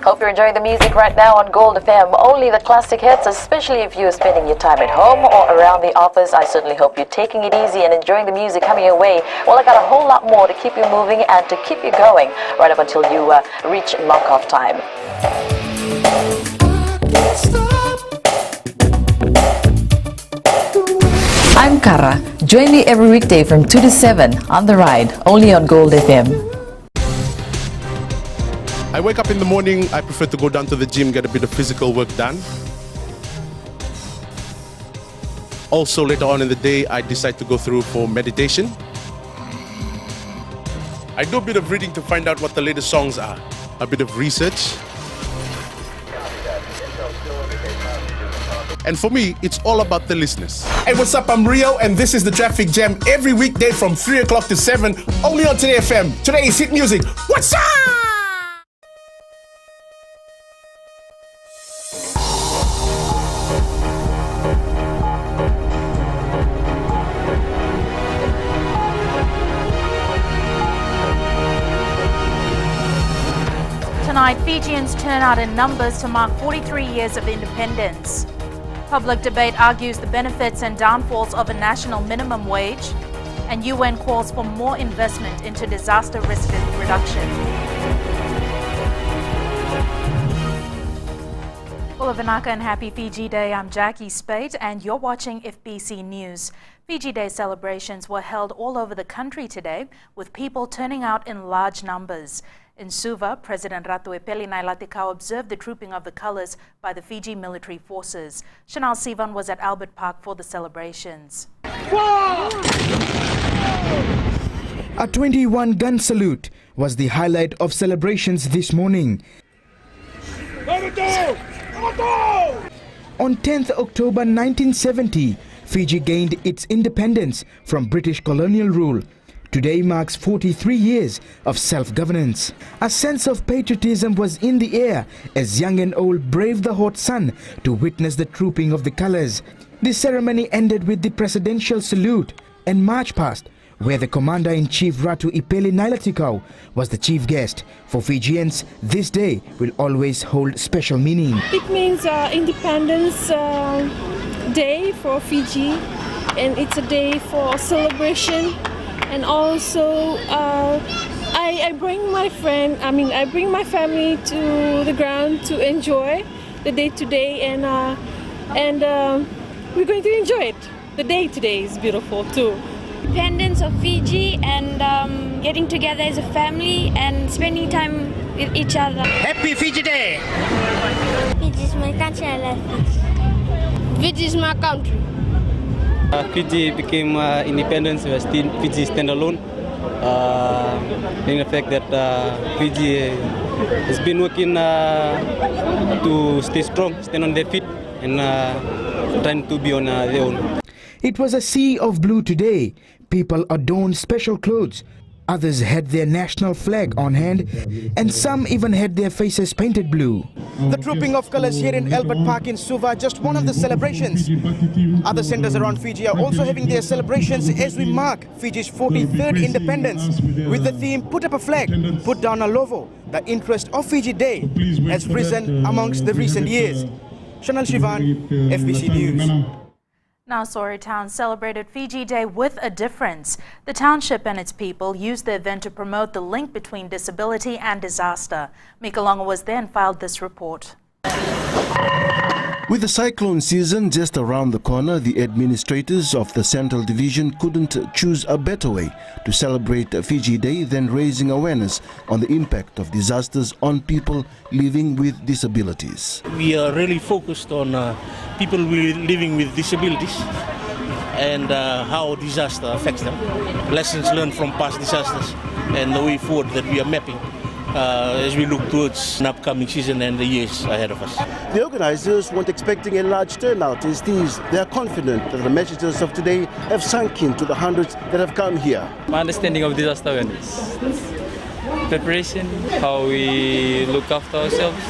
Hope you're enjoying the music right now on Gold FM. Only the classic hits, especially if you're spending your time at home or around the office. I certainly hope you're taking it easy and enjoying the music coming your way. Well, I got a whole lot more to keep you moving and to keep you going right up until you reach knock-off time. I'm Kara. Join me every weekday from 2 to 7 on The Ride, only on Gold FM. I wake up in the morning, I prefer to go down to the gym, get a bit of physical work done. Also, later on in the day, I decide to go through for meditation. I do a bit of reading to find out what the latest songs are, a bit of research. And for me, it's all about the listeners. Hey, what's up? I'm Rio, and this is the Traffic Jam every weekday from 3 o'clock to 7, only on Today FM. Today is hit music. What's up? Tonight, Fijians turn out in numbers to mark 43 years of independence. Public debate argues the benefits and downfalls of a national minimum wage, and UN calls for more investment into disaster risk reduction. Well, Vinaka and happy Fiji Day. I'm Jackie Spate, and you're watching FBC News. Fiji Day celebrations were held all over the country today, with people turning out in large numbers. In Suva, President Ratuepeli Nailatikau observed the trooping of the colours by the Fiji military forces. Chanel Sivan was at Albert Park for the celebrations. A 21-gun salute was the highlight of celebrations this morning. On 10th October 1970, Fiji gained its independence from British colonial rule. Today marks 43 years of self-governance. A sense of patriotism was in the air as young and old braved the hot sun to witness the trooping of the colours. The ceremony ended with the presidential salute and march past, where the Commander-in-Chief Ratuepeli Nailatikau was the chief guest. For Fijians, this day will always hold special meaning. It means Independence Day for Fiji, and it's a day for celebration. And also, I bring my family to the ground to enjoy the day today, and we're going to enjoy it. The day today is beautiful too. Independence of Fiji and getting together as a family and spending time with each other. Happy Fiji Day! Fiji is my country, I love Fiji. Fiji is my country. Fiji became independent, Fiji standalone. In the fact that Fiji has been working to stay strong, stand on their feet, and trying to be on their own. It was a sea of blue today. People adorned special clothes. Others had their national flag on hand, and some even had their faces painted blue. The trooping of colours here in Albert Park in Suva, just one of the celebrations. Other centres around Fiji are also having their celebrations as we mark Fiji's 43rd independence with the theme Put Up a Flag, Put Down a Lovo. The interest of Fiji Day has risen amongst the recent years. Chanel Shivan, FBC News. Now, Sori Town celebrated Fiji Day with a difference. The township and its people used the event to promote the link between disability and disaster. Mika Longa was there and filed this report. With the cyclone season just around the corner, the administrators of the Central Division couldn't choose a better way to celebrate Fiji Day than raising awareness on the impact of disasters on people living with disabilities. We are really focused on people living with disabilities and how disaster affects them. Lessons learned from past disasters and the way forward that we are mapping as we look towards an upcoming season and the years ahead of us. The organizers weren't expecting a large turnout. They are confident that the messages of today have sunk into the hundreds that have come here. My understanding of disaster awareness, preparation, how we look after ourselves,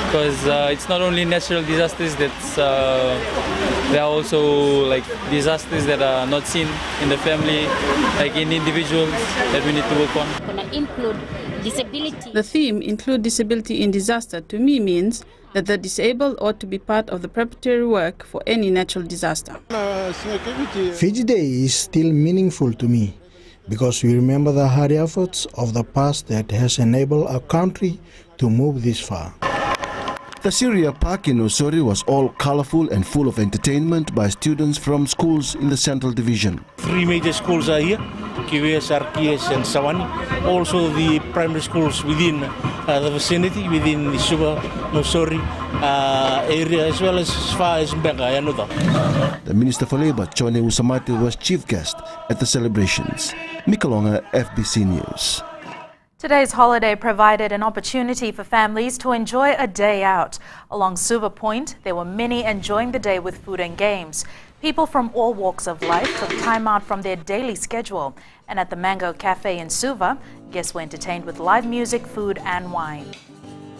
because it's not only natural disasters, there are also like disasters that are not seen in the family, like in individuals that we need to work on. Gonna include disability. The theme, Include Disability in Disaster, to me means that the disabled ought to be part of the preparatory work for any natural disaster. Fiji Day is still meaningful to me because we remember the hard efforts of the past that has enabled our country to move this far. The Syria Park in Osori was all colorful and full of entertainment by students from schools in the Central Division. 3 major schools are here, KWS, RKS and Sawani. Also the primary schools within the vicinity, within the Suba, Osori area, as well as far as Mbenga and Uda. The Minister for Labour, Chone Usamati, was chief guest at the celebrations. Mikalonga, FBC News. Today's holiday provided an opportunity for families to enjoy a day out. Along Suva Point, there were many enjoying the day with food and games. People from all walks of life took time out from their daily schedule. And at the Mango Cafe in Suva, guests were entertained with live music, food and wine.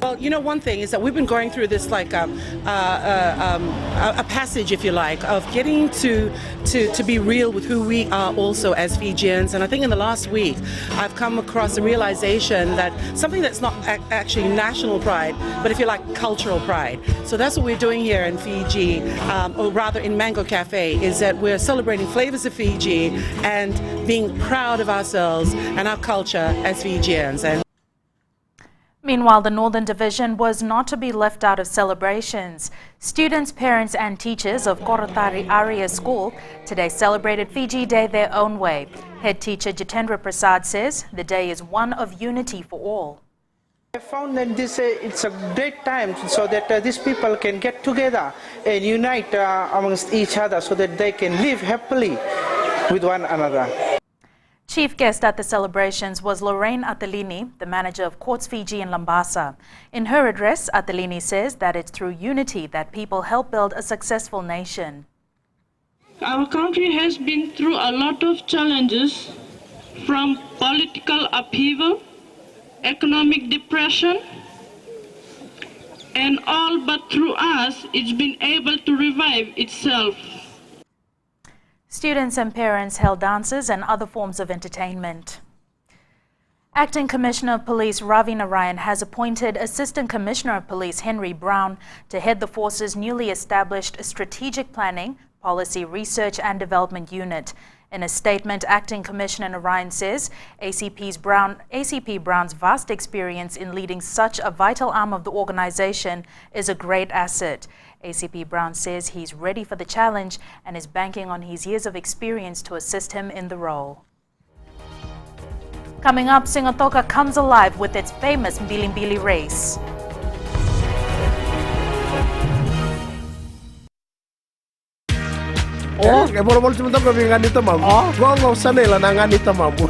Well, you know, one thing is that we've been going through this like a passage, if you like, of getting to be real with who we are also as Fijians. And I think in the last week, I've come across a realization that something that's not actually national pride, but if you like, cultural pride. So that's what we're doing here in Fiji, or rather in Mango Cafe, is that we're celebrating flavors of Fiji and being proud of ourselves and our culture as Fijians. Meanwhile, the Northern Division was not to be left out of celebrations. Students, parents and teachers of Korotari Arya School today celebrated Fiji Day their own way. Head teacher Jitendra Prasad says the day is one of unity for all. I found that it's a great time so that these people can get together and unite amongst each other so that they can live happily with one another. Chief guest at the celebrations was Lorraine Atelini, the manager of Courts Fiji in Lambasa. In her address, Atelini says that it's through unity that people help build a successful nation. Our country has been through a lot of challenges, from political upheaval, economic depression, and all but through us, it's been able to revive itself. Students and parents held dances and other forms of entertainment. Acting Commissioner of Police Ravi Narayan has appointed Assistant Commissioner of Police Henry Brown to head the force's newly established Strategic Planning, Policy Research and Development Unit. In a statement, Acting Commissioner Narayan says ACP Brown's vast experience in leading such a vital arm of the organization is a great asset. ACP Brown says he's ready for the challenge and is banking on his years of experience to assist him in the role. Coming up, Singatoka comes alive with its famous Billy Billy race. Oh, kaya mo cuma tahu kami nganita mamu. Oh, gua nggak usah nih lah nganita mamu.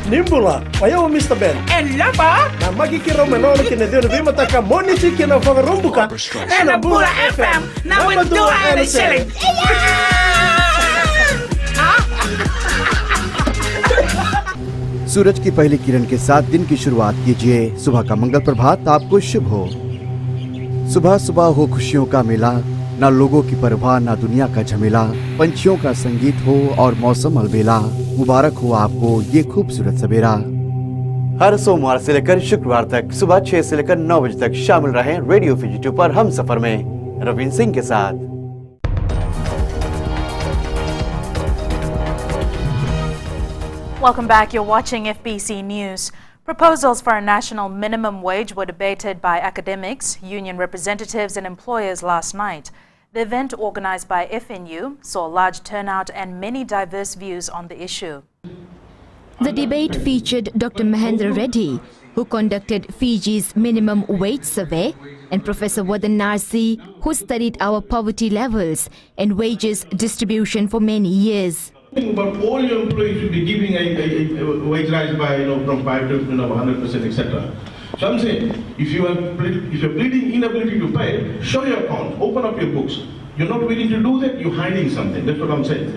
Nimbula, ayo Mr. Ben. Lapa? Na magkikiro menolo kinedero di mataka monisi kina fagarumbuka. Bula FM, number 2 and selling. सूरज की पहली किरण के साथ दिन की शुरुआत कीजिए। सुबह का मंगल प्रभात आपको शुभ हो। सुबह सुबह हो खुशियों का मेला, ना लोगों की परवाह ना दुनिया का झमेला, पंछियों का संगीत हो और मौसम अलबेला, मुबारक हो आपको ये खूबसूरत सवेरा। हर सोमवार से लेकर शुक्रवार तक सुबह 6 से लेकर 9 बजे तक शामिल रहें रेडियो फिजी 2 पर हम सफर में रविंद्र सिंह के साथ। Welcome back. You're watching FBC News. Proposals for a national minimum wage were debated by academics, union representatives and employers last night. The event, organized by FNU, saw a large turnout and many diverse views on the issue. The debate featured Dr. Mahendra Reddy, who conducted Fiji's minimum wage survey, and Professor Wadan Narsi, who studied our poverty levels and wages distribution for many years. But all your employees should be giving a wage rise by from 5 to 100%, etc. So I'm saying, if you're pleading inability to pay, show your account, open up your books. You're not willing to do that, you're hiding something. That's what I'm saying.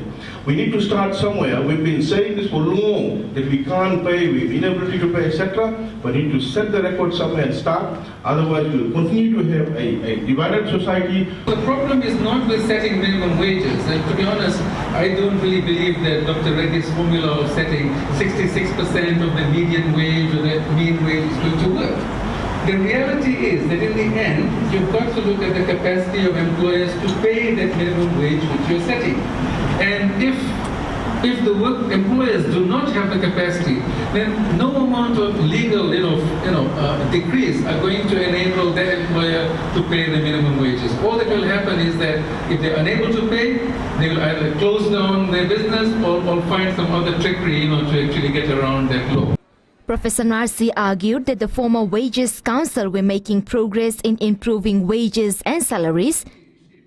We need to start somewhere. We've been saying this for long, that we can't pay, we have inability to pay, etc. But we need to set the record somewhere and start. Otherwise, we'll continue to have a divided society. The problem is not with setting minimum wages. And to be honest, I don't really believe that Dr. Reddy's formula of setting 66% of the median wage or the mean wage is going to work. The reality is that in the end, you've got to look at the capacity of employers to pay that minimum wage which you're setting. And if the employers do not have the capacity, then no amount of legal decrees are going to enable their employer to pay the minimum wages. All that will happen is that if they're unable to pay, they will either close down their business or find some other trickery to actually get around that law. Professor Narsi argued that the former Wages Council were making progress in improving wages and salaries,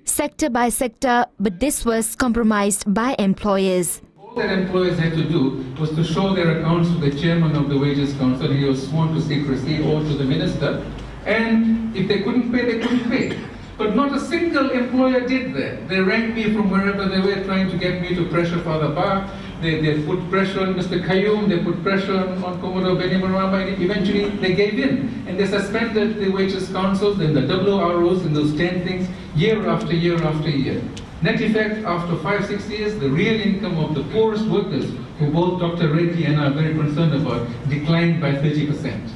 sector by sector, but this was compromised by employers. All that employers had to do was to show their accounts to the chairman of the Wages Council, and he was sworn to secrecy, or to the minister, and if they couldn't pay, they couldn't pay. But not a single employer did that. They rang me from wherever they were trying to get me to pressure Father Ba. They put pressure on Mr. Kayum, they put pressure on Commodore Benny Maramba, and eventually they gave in. And they suspended the Wages Councils and the WROs and those 10 things year after year after year. Net effect, after 5-6 years, the real income of the poorest workers, who both Dr. Reddy and I are very concerned about, declined by 30%.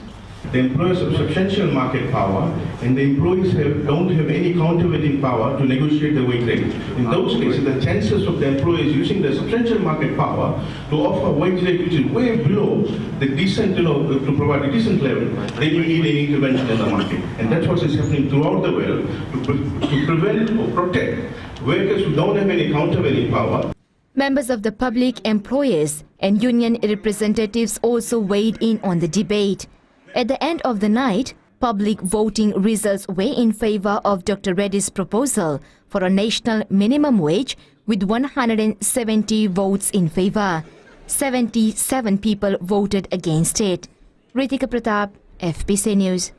The employers have substantial market power, and the employees don't have any countervailing power to negotiate the wage rate. In those cases, the chances of the employees using their substantial market power to offer wage rate which is way below the decent, to provide a decent level, they need an intervention in the market. And that's what is happening throughout the world to prevent or protect workers who don't have any countervailing power. Members of the public, employers and union representatives also weighed in on the debate. At the end of the night, public voting results were in favor of Dr. Reddy's proposal for a national minimum wage, with 170 votes in favor. 77 people voted against it. Ritika Pratap, FBC News.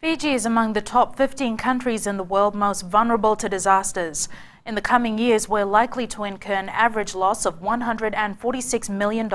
Fiji is among the top 15 countries in the world most vulnerable to disasters. In the coming years, we're likely to incur an average loss of $146 million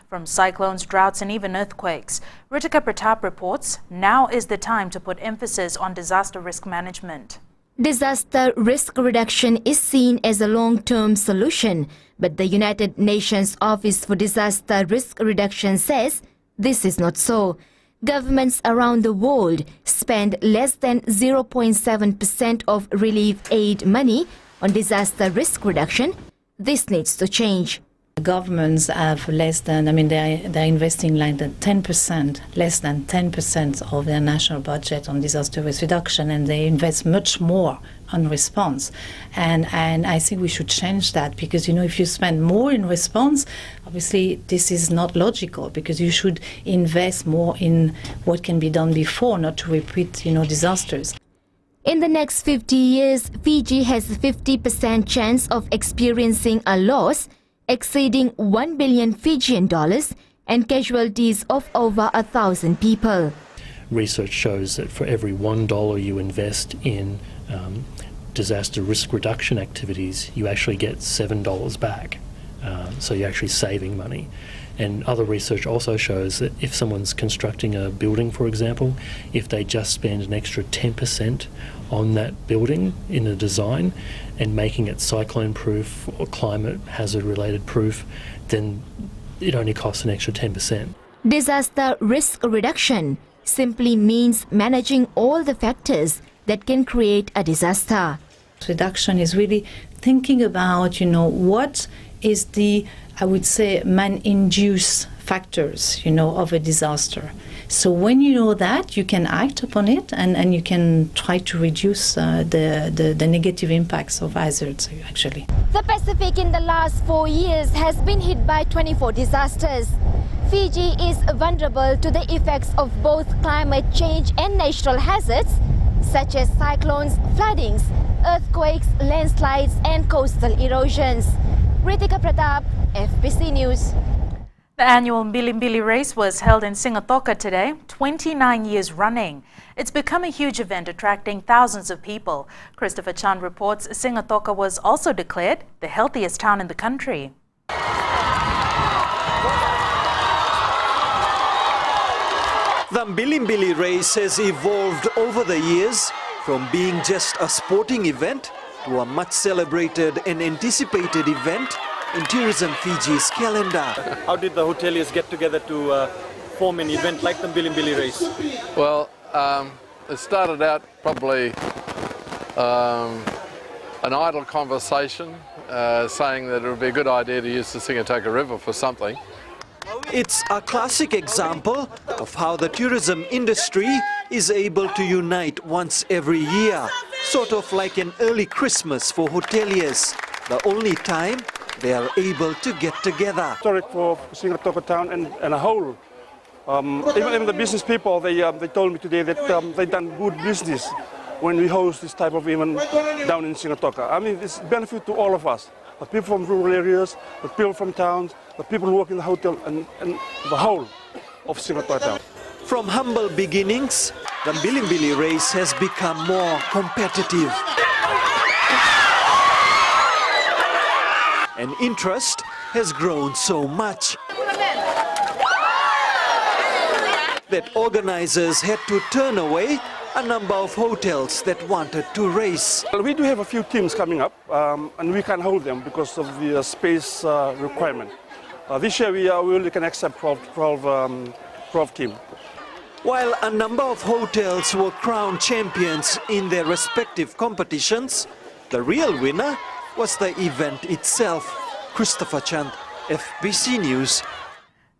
from cyclones, droughts and even earthquakes. Ritika Pratap reports, now is the time to put emphasis on disaster risk management. Disaster risk reduction is seen as a long-term solution, but the United Nations Office for Disaster Risk Reduction says this is not so. Governments around the world spend less than 0.7% of relief aid money on disaster risk reduction. This needs to change. Governments have less than, they're investing like 10%, less than 10% of their national budget on disaster risk reduction, and they invest much more on response. And I think we should change that, because, if you spend more in response, obviously this is not logical, because you should invest more in what can be done before, not to repeat, disasters. In the next 50 years, Fiji has a 50% chance of experiencing a loss exceeding $1 billion Fijian dollars and casualties of over 1,000 people. Research shows that for every $1 you invest in disaster risk reduction activities, you actually get $7 back. So you're actually saving money. And other research also shows that if someone's constructing a building, for example, if they just spend an extra 10% on that building in the design and making it cyclone proof or climate hazard related proof, then it only costs an extra 10%. Disaster risk reduction simply means managing all the factors that can create a disaster. Reduction is really thinking about, what is the, I would say, man-induced factors, of a disaster. So when you know that, you can act upon it, and you can try to reduce the negative impacts of hazards, actually. The Pacific in the last 4 years has been hit by 24 disasters. Fiji is vulnerable to the effects of both climate change and natural hazards, such as cyclones, floodings, earthquakes, landslides and coastal erosions. Ritika Pratap, FBC News. The annual Billy Billy race was held in Singatoka today, 29 years running. It's become a huge event attracting thousands of people. Christopher Chan reports Singatoka was also declared the healthiest town in the country. The Billy Billy race has evolved over the years from being just a sporting event to a much celebrated and anticipated event in Tourism Fiji's calendar. How did the hoteliers get together to form an event like the Billy Billy race? Well, it started out probably an idle conversation saying that it would be a good idea to use the Singatoka River for something. It's a classic example of how the tourism industry is able to unite once every year, sort of like an early Christmas for hoteliers, the only time they are able to get together. Historic for Singatoka town and a whole. Even the business people, they told me today that they've done good business when we host this type of event down in Singatoka. I mean, it's benefit to all of us. The people from rural areas, the people from towns, the people who work in the hotel, and the whole of Singatoka town. From humble beginnings, the Billy Billy race has become more competitive. And interest has grown so much that organizers had to turn away a number of hotels that wanted to race. Well, we do have a few teams coming up, and we can't hold them because of the space requirement. This year we only can accept 12 teams. While a number of hotels were crowned champions in their respective competitions, the real winner was the event itself. Christopher Chan, FBC News.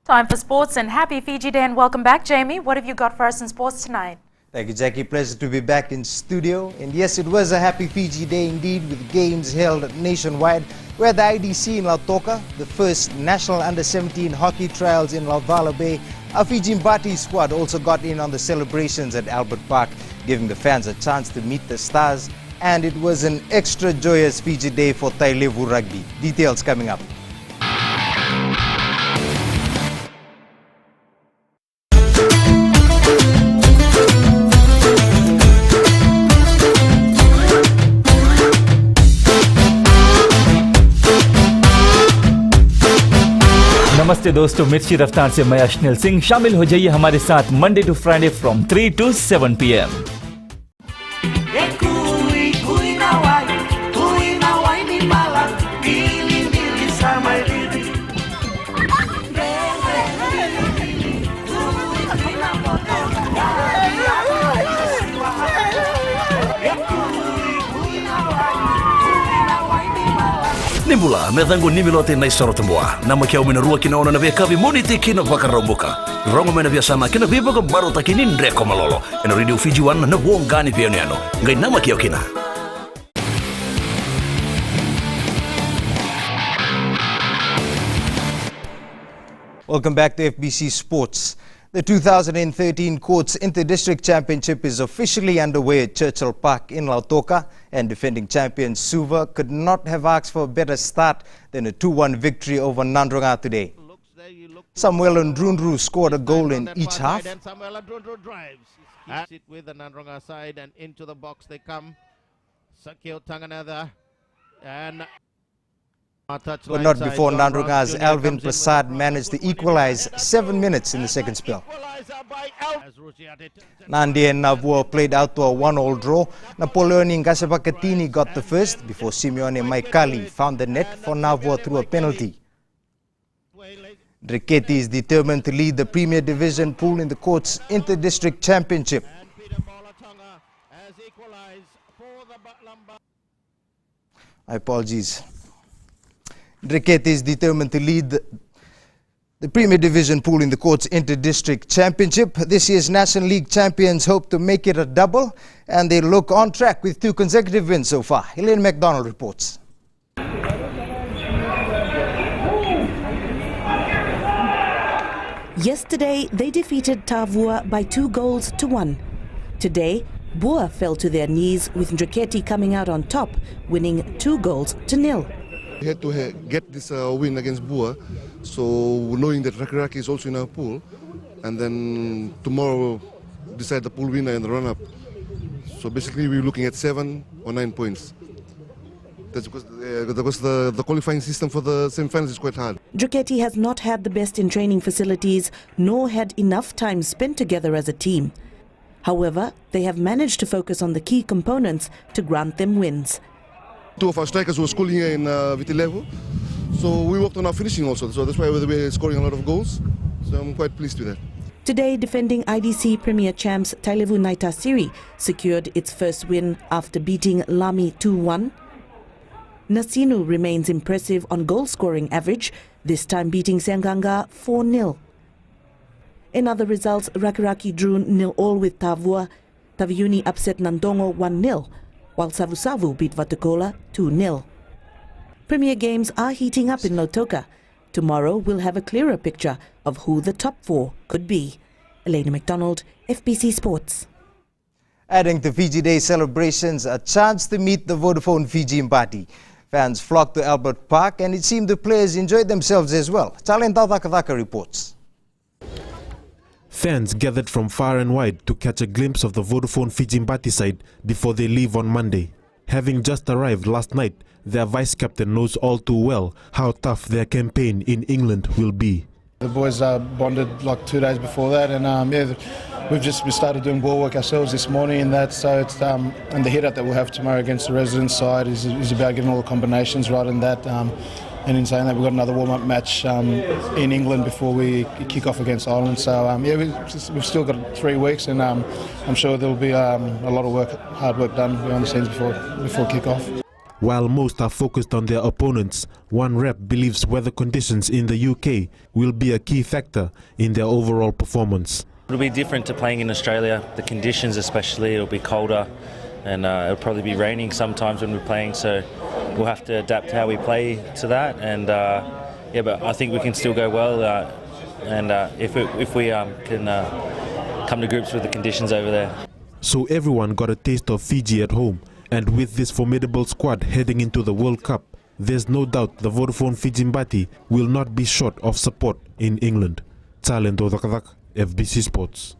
Time for sports and happy Fiji Day and welcome back, Jamie. What have you got for us in sports tonight? Thank you, Jackie. Pleasure to be back in studio. And yes, it was a happy Fiji Day indeed, with games held nationwide. We're at the IDC in Lautoka, the first national under-17 hockey trials in Lauvala Bay. Our Fiji Mbati squad also got in on the celebrations at Albert Park, giving the fans a chance to meet the stars. And it was an extra joyous Fiji Day for Tailevu Rugby. Details coming up. नमस्ते दोस्तों, मिर्ची रफ्तार से मैं अश्निल सिंह। शामिल हो जाइए हमारे साथ Monday to Friday from 3 to 7 PM। Nimbula, methangu nimilote na isoro tambua. Nama kia uminarua kina ona na via kavi monite kina wakarambuka. Rongo mena via sama kina viva ka barota kini ndreko malolo. Ena radio Fiji wana na wongani via niano. Ngai nama kia kina. Welcome back to FBC Sports. The 2013 Courts Inter-District Championship is officially underway at Churchill Park in Lautoka, and defending champion Suva could not have asked for a better start than a 2-1 victory over Nandronga today. Samuel Ndrundru scored a goal in each half. And Samuel Ndrundru drives. He keeps it with the Nandronga side, and into the box they come. Sakio Tanganatha and... But not before Nandronga's Alvin Prasad managed to equalize 7 minutes in the second spell. Nandi and Navua played out to a 1-all draw. Napoleon Ngasepakatini got the first before Simeone Maikali found the net for Navua through a penalty. Driketi is determined to lead the Premier Division pool in the Courts Inter-District Championship. Apologies. Driketi is determined to lead the Premier Division pool in the Courts Inter-District Championship. This year's National League champions hope to make it a double, and they look on track with 2 consecutive wins so far. Elaine McDonald reports. Yesterday, they defeated Tavua by 2-1. Today, Bua fell to their knees with Driketi coming out on top, winning 2-0. We had to get this win against Bua So knowing that Rakiraki is also in our pool, and then tomorrow we'll decide the pool winner and the run-up. So basically we're looking at 7 or 9 points. That's because the qualifying system for the semi-finals is quite hard. Druketi has not had the best in training facilities, nor had enough time spent together as a team. However, they have managed to focus on the key components to grant them wins. 2 of our strikers were schooling here in Vitilevu, so we worked on our finishing also. So that's why we're scoring a lot of goals. So I'm quite pleased with that. Today, defending IDC Premier champs Tailevu Naitasiri secured its first win after beating Lami 2-1. Nasinu remains impressive on goal-scoring average, this time beating Senganga 4-0. In other results, Rakiraki drew 0-0 with Tavua, Taviuni upset Nandongo 1-0, while Savusavu beat Vatukola 2-0. Premier games are heating up in Lautoka. Tomorrow we'll have a clearer picture of who the top 4 could be. Elena McDonald, FBC Sports. Adding to Fiji Day celebrations, a chance to meet the Vodafone Fiji Mbati. Fans flocked to Albert Park and it seemed the players enjoyed themselves as well. Talentau Thakataka reports. Fans gathered from far and wide to catch a glimpse of the Vodafone Fiji Mbati side before they leave on Monday. Having just arrived last night, their vice-captain knows all too well how tough their campaign in England will be. The boys bonded like 2 days before that, and yeah, we started doing ball work ourselves this morning, and that so it's and the hit-up that we'll have tomorrow against the residents side is about getting all the combinations right in that. And in saying that, we've got another warm-up match in England before we kick off against Ireland. So yeah, we've still got 3 weeks, and I'm sure there'll be a lot of hard work done behind the scenes before kick-off. While most are focused on their opponents, one rep believes weather conditions in the UK will be a key factor in their overall performance. It'll be different to playing in Australia. The conditions especially, it'll be colder, and it'll probably be raining sometimes when we're playing, so we'll have to adapt how we play to that. And yeah, but I think we can still go well, and if we can come to grips with the conditions over there. So everyone got a taste of Fiji at home, and with this formidable squad heading into the World Cup, there's no doubt the Vodafone Fiji Mbati will not be short of support in England. Talentau Thakataka, FBC Sports.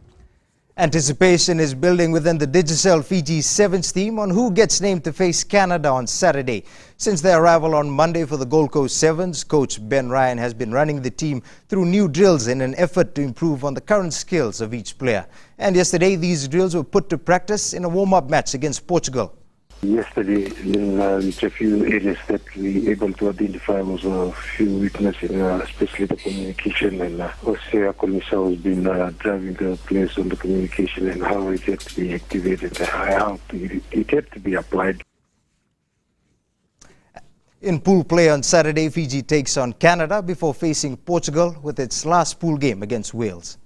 Anticipation is building within the Digicel Fiji Sevens team on who gets named to face Canada on Saturday. Since their arrival on Monday for the Gold Coast Sevens, coach Ben Ryan has been running the team through new drills in an effort to improve on the current skills of each player. And yesterday, these drills were put to practice in a warm-up match against Portugal. Yesterday, a few areas that we were able to identify was a few weaknesses, especially the communication, and Osea Kolisa has been driving the players on the communication and how it had to be activated, how it had to be applied. In pool play on Saturday, Fiji takes on Canada before facing Portugal with its last pool game against Wales.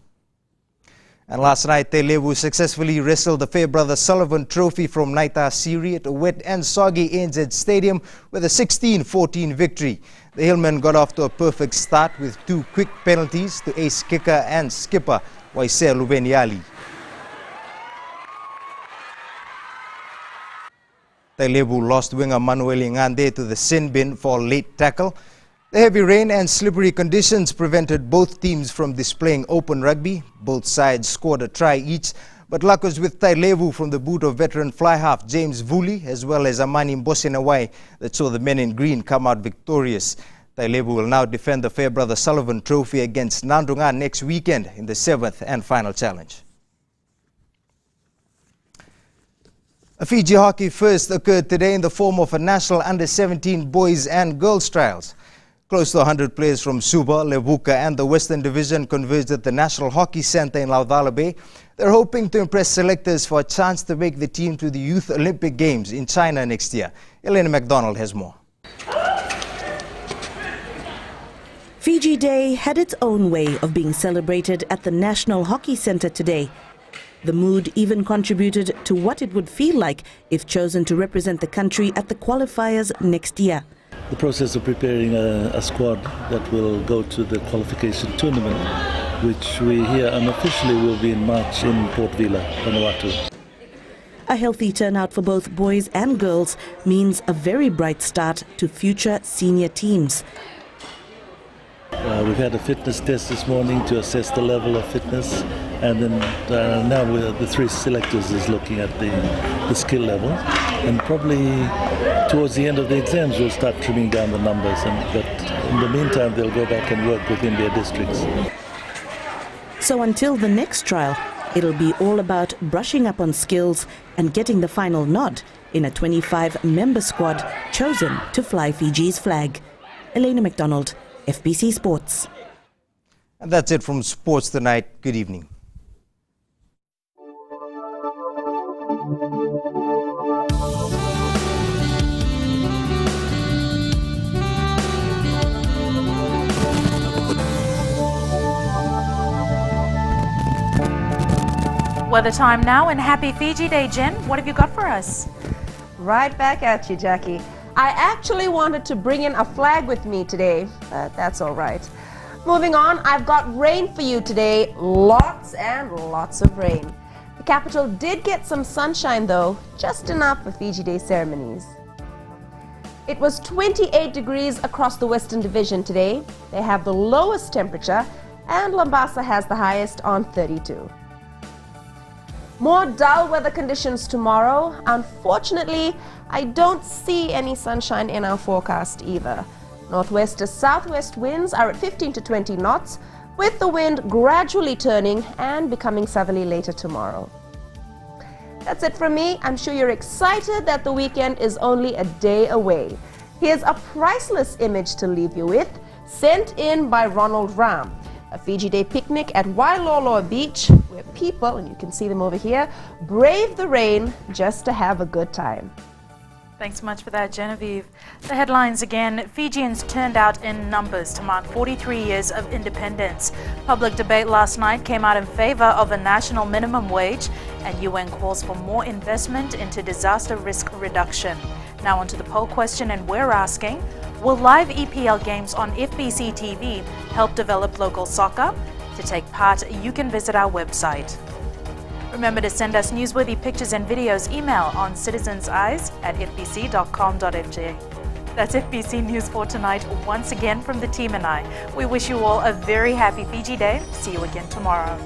And last night, Tailevu successfully wrestled the Fairbrother Sullivan Trophy from Naitasiri at a wet and soggy NZ Stadium with a 16-14 victory. The Hillmen got off to a perfect start with 2 quick penalties to ace kicker and skipper Waisea Lubeniali. Tailevu lost winger Manuel Ingande to the sin bin for a late tackle. The heavy rain and slippery conditions prevented both teams from displaying open rugby. Both sides scored a try each, but luck was with Tailevu from the boot of veteran fly half James Vuli as well as Amani Mbosenawai that saw the men in green come out victorious. Tailevu will now defend the Fairbrother Sullivan Trophy against Nandunga next weekend in the 7th and final challenge. A Fiji hockey first occurred today in the form of a national under-17 boys and girls trials. Close to 100 players from Suba, Levuka and the Western Division converged at the National Hockey Centre in Laucala Bay. They're hoping to impress selectors for a chance to make the team to the Youth Olympic Games in China next year. Elena McDonald has more. Fiji Day had its own way of being celebrated at the National Hockey Centre today. The mood even contributed to what it would feel like if chosen to represent the country at the qualifiers next year. The process of preparing a squad that will go to the qualification tournament, which we hear unofficially will be in March in Port Vila, Vanuatu. A healthy turnout for both boys and girls means a very bright start to future senior teams. We've had a fitness test this morning to assess the level of fitness, and then now the 3 selectors is looking at the skill level, and probably towards the end of the exams we'll start trimming down the numbers, but in the meantime they'll go back and work within their districts. So until the next trial, it'll be all about brushing up on skills and getting the final nod in a 25-member squad chosen to fly Fiji's flag. Elena McDonald, FBC Sports. And that's it from Sports Tonight. Good evening. Weather time now, and happy Fiji Day, Jen. What have you got for us? Right back at you, Jackie. I actually wanted to bring in a flag with me today, but that's all right. Moving on, I've got rain for you today. Lots and lots of rain. The capital did get some sunshine though, just enough for Fiji Day ceremonies. It was 28 degrees across the Western Division today. They have the lowest temperature, and Lambasa has the highest on 32. More dull weather conditions tomorrow. Unfortunately, I don't see any sunshine in our forecast either. Northwest to southwest winds are at 15 to 20 knots, with the wind gradually turning and becoming southerly later tomorrow. That's it from me. I'm sure you're excited that the weekend is only a day away. Here's a priceless image to leave you with, sent in by Ronald Ram. A Fiji Day picnic at Wailoloa Beach, where people, and you can see them over here, brave the rain just to have a good time. Thanks so much for that, Genevieve. The headlines again. Fijians turned out in numbers to mark 43 years of independence. Public debate last night came out in favor of a national minimum wage, and UN calls for more investment into disaster risk reduction. Now onto the poll question, and we're asking, will live EPL games on FBCTV help develop local soccer? To take part, you can visit our website. Remember to send us newsworthy pictures and videos. Email on citizenseyes@fbc.com.fj. That's FBC News for tonight. Once again from the team and I, we wish you all a very happy Fiji Day. See you again tomorrow.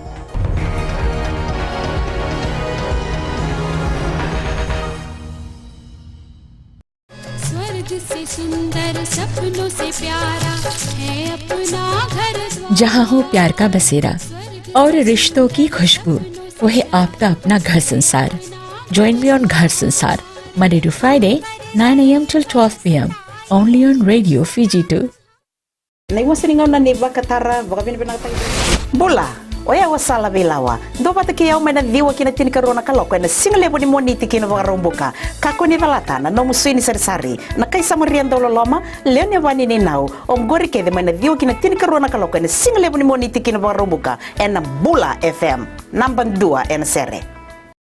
जहाँ हो प्यार का बसेरा और रिश्तों की खुशबू, वो है आपका अपना घर संसार. Join me on घर संसार, Monday to Friday, 9 a.m. till 12 p.m. only on Radio Fiji 2. Bola, oya wasala bilawa. Do bata ke au mena diwa kina tini karona kaloko na single boni moniti kina varomboka. Kako ni valata na no musini sari na kai samarian dolo loma leone vani ni nau. Omgori ke de mena diwa kina tini karona kaloko na single boni moniti kina varomboka. En Bula FM number 2 en sere.